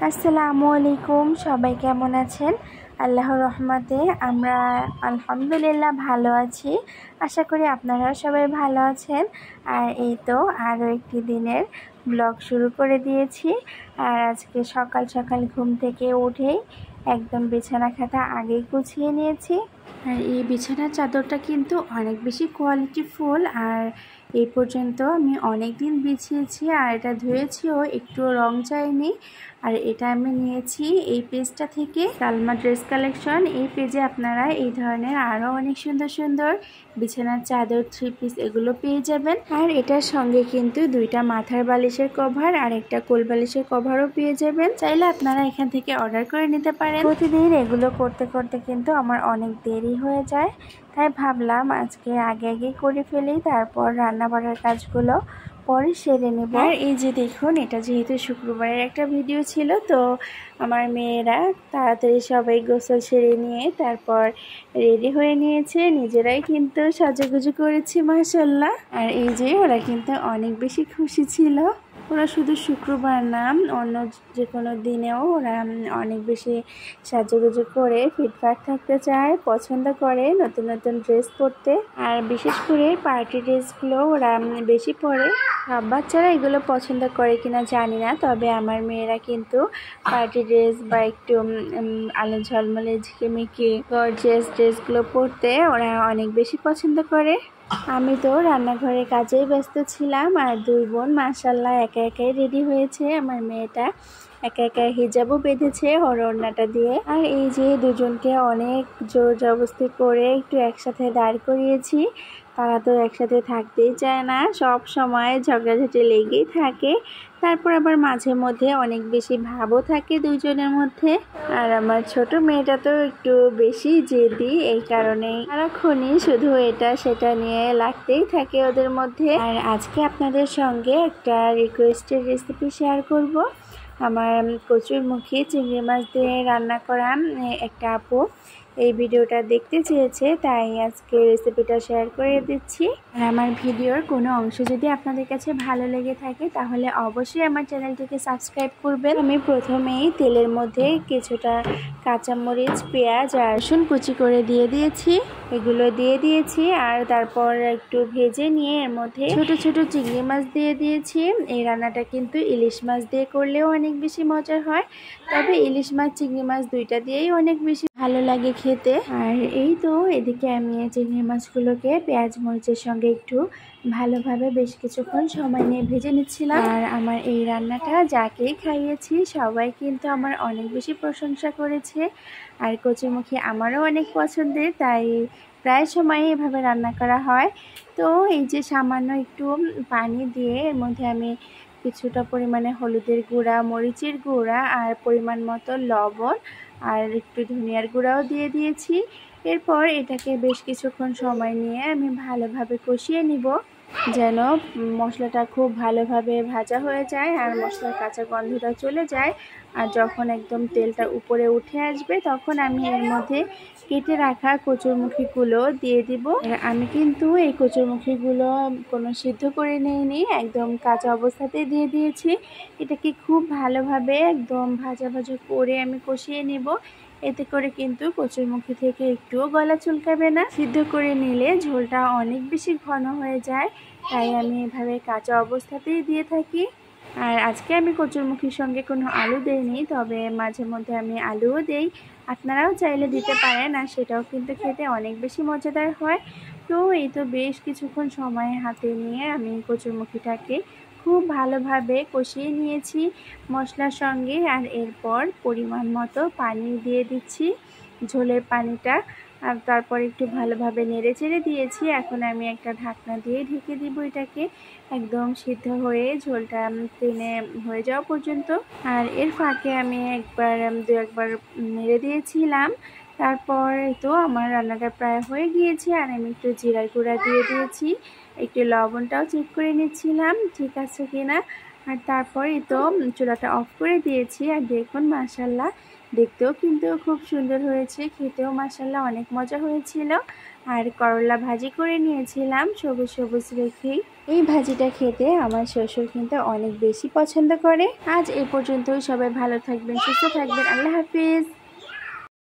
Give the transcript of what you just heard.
আসসালামু আলাইকুম। সবাই কেমন আছেন? আল্লাহর রহমতে আমরা আলহামদুলিল্লাহ ভালো আছি। আশা করি আপনারা সবাই ভালো আছেন। আর এই তো আরও একটি দিনের ব্লগ শুরু করে দিয়েছি। আর আজকে সকাল সকাল ঘুম থেকে উঠেই একদম বিছানা খাতা আগেই গুছিয়ে নিয়েছি। আর এই বিছানার চাদরটা কিন্তু অনেক বেশি কোয়ালিটিফুল। আর এই পর্যন্ত আমি অনেক দিন বিছিয়েছি আর এটা ধুয়েছিও, একটু রং যায়নি। আর এটা আমি নিয়েছি এই পেজটা থেকে, সালমা ড্রেস কালেকশন। এই পেজে আপনারা এই ধরনের আরও অনেক সুন্দর সুন্দর বিছানার চাদর, 3 পিস এগুলো পেয়ে যাবেন। আর এটার সঙ্গে কিন্তু 2টা মাথার বালিশের কভার আর একটা কোল বালিশের কভারও পেয়ে যাবেন। চাইলে আপনারা এখান থেকে অর্ডার করে নিতে পারেন। প্রতিদিন এগুলো করতে করতে কিন্তু আমার অনেক দেরি হয়ে যায়, তাই ভাবলাম আজকে আগে করে ফেলি, তারপর রান্না বাড়ার কাজগুলো পরে সেরে নেব। আর এই যে দেখুন, এটা যেহেতু শুক্রবারের একটা ভিডিও ছিল, তো আমার মেয়েরা তাড়াতাড়ি সবাই গোসল সেরে নিয়ে তারপর রেডি হয়ে নিয়েছে। নিজেরাই কিন্তু সাজুগুজু করেছে মাশাআল্লাহ। আর এই যে ওরা কিন্তু অনেক বেশি খুশি ছিল। ওরা শুধু শুক্রবার না, অন্য যে কোনো দিনেও ওরা অনেক বেশি সাজুগুজু করে ফিটফাট থাকতে চায়, পছন্দ করে নতুন নতুন ড্রেস পরতে। আর বিশেষ করে পার্টি ড্রেসগুলো ওরা বেশি পরে। সব বাচ্চারা এগুলো পছন্দ করে কিনা জানি না, তবে আমার মেয়েরা কিন্তু পার্টি ড্রেস বা একটু আলো ঝলমলে ঝিকিমিকি গর্জিয়াস ড্রেসগুলো পরতে ওরা অনেক বেশি পছন্দ করে। আমি তো রান্নাঘরে কাজেই ব্যস্ত ছিলাম। আর 2 বোন মাশাআল্লাহ একা একাই রেডি হয়েছে। আমার মেয়েটা একা একা হিজাবও বেঁধেছে ওড়নাটা দিয়ে। আর এই যে দুজনকে অনেক জোর জবরদস্তি করে একটু একসাথে দাঁড় করিয়েছি। তারা তো একসাথে থাকতেই চায় না, সব সময় ঝগড়াঝাটি লেগেই থাকে। তারপর আবার মাঝে মধ্যে অনেক বেশি ভাবও থাকে দুজনের মধ্যে। আর আমার ছোট মেয়েটা তো একটু বেশি জেদি, এই কারণেই সারাক্ষণই শুধু এটা সেটা নিয়ে লাগতেই থাকে ওদের মধ্যে। আর আজকে আপনাদের সঙ্গে একটা রিকোয়েস্টের রেসিপি শেয়ার করব। আমার কচুরমুখী চিংড়ি মাছ দিয়ে রান্না করা একটা আপু এই ভিডিওটা দেখতে চেয়েছে, তাই আজকে রেসিপিটা শেয়ার করে দিচ্ছি। আর আমার ভিডিওর কোনো অংশ যদি আপনাদের কাছে ভালো লেগে থাকে তাহলে অবশ্যই আমার চ্যানেলটিকে সাবস্ক্রাইব করবেন। আমি প্রথমেই তেলের মধ্যে কিছুটা কাঁচামরিচ, পেঁয়াজ আর রসুন কুচি করে দিয়ে দিয়েছি, এগুলো দিয়ে দিয়েছি। আর তারপর একটু ভেজে নিয়ে এর মধ্যে ছোট ছোট চিংড়ি মাছ দিয়ে দিয়েছি। এই রান্নাটা কিন্তু ইলিশ মাছ দিয়ে করলেও অনেক বেশি মজার হয়, তবে ইলিশ মাছ চিংড়ি মাছ দুইটা দিয়েই অনেক বেশি ভালো লাগে খেতে। আর এই তো এদিকে আমি চিংড়ি মাছগুলোকে পেঁয়াজ মরিচের সঙ্গে একটু ভালোভাবে বেশ কিছুক্ষণ সময় নিয়ে ভেজে নিচ্ছিলাম। আর আমার এই রান্নাটা যাকেই খাইয়েছি সবাই কিন্তু আমার অনেক বেশি প্রশংসা করেছে। আর কচুরমুখী আমারও অনেক পছন্দের, তাই প্রায় সময় এভাবে রান্না করা হয়। তো এই যে সামান্য একটু পানি দিয়ে এর মধ্যে আমি কিছুটা পরিমাণে হলুদের গুঁড়া, মরিচের গুঁড়া আর পরিমাণ মতো লবণ আর একটু ধনিয়ার গুঁড়াও দিয়ে দিয়েছি। এরপর এটাকে বেশ কিছুক্ষণ সময় নিয়ে আমি ভালোভাবে কষিয়ে নিব, যেন মশলাটা খুব ভালোভাবে ভাজা হয়ে যায় আর মশলার কাঁচা গন্ধটা চলে যায়। আর যখন একদম তেলটা উপরে উঠে আসবে তখন আমি এর মধ্যে কেটে রাখা কচুরমুখীগুলো দিয়ে দিব। আমি কিন্তু এই কচুরমুখীগুলো কোনো সিদ্ধ করে নিইনি, একদম কাঁচা অবস্থাতেই দিয়ে দিয়েছি। এটাকে খুব ভালোভাবে একদম ভাজা ভাজা করে আমি কষিয়ে নেব। এতে করে কিন্তু কচুরমুখী থেকে একটুও গলা চুলকাবে না। সিদ্ধ করে নিলে ঝোলটা অনেক বেশি ঘন হয়ে যায়, তাই আমি এভাবে কাঁচা অবস্থাতেই দিয়ে থাকি। আর আজকে আমি কচুরমুখীর সঙ্গে কোনো আলু দেইনি, তবে মাঝে মধ্যে আমি আলুও দেই, আপনারাও চাইলে দিতে পারেন। আর সেটাও কিন্তু খেতে অনেক বেশি মজাদার হয়। তো এই তো বেশ কিছুক্ষণ সময় হাতে নিয়ে আমি কচুরমুখীটাকে খুব ভালোভাবে কষিয়ে নিয়েছি মশলার সঙ্গে। আর এরপর পরিমাণ মতো পানি দিয়ে দিচ্ছি, ঝোলের পানিটা। আর তারপর একটু ভালোভাবে নেড়ে চেড়ে দিয়েছি। এখন আমি একটা ঢাকনা দিয়ে ঢেকে দিব এটাকে একদম সিদ্ধ হয়ে ঝোলটা টেনে হয়ে যাওয়া পর্যন্ত। আর এর ফাঁকে আমি দু একবার নেড়ে দিয়েছিলাম। তারপর তো আমার রান্নাটা প্রায় হয়ে গিয়েছে। আর আমি একটু জিরার গুঁড়া দিয়ে দিয়েছি, একটু লবণটাও চেক করে নিচ্ছিলাম ঠিক আছে কিনা। আর তারপরে তো চুলাটা অফ করে দিয়েছি। আর দেখুন মাশাআল্লাহ দেখতেও কিন্তু খুব সুন্দর হয়েছে, খেতেও মাশাআল্লাহ অনেক মজা হয়েছিল। আর করলা ভাজি করে নিয়েছিলাম সবুজ সবুজ রেখেই। এই ভাজিটা খেতে আমার শ্বশুর কিন্তু অনেক বেশি পছন্দ করে। আজ এ পর্যন্তই, সবাই ভালো থাকবেন, সুস্থ থাকবেন, আল্লাহ হাফিজ।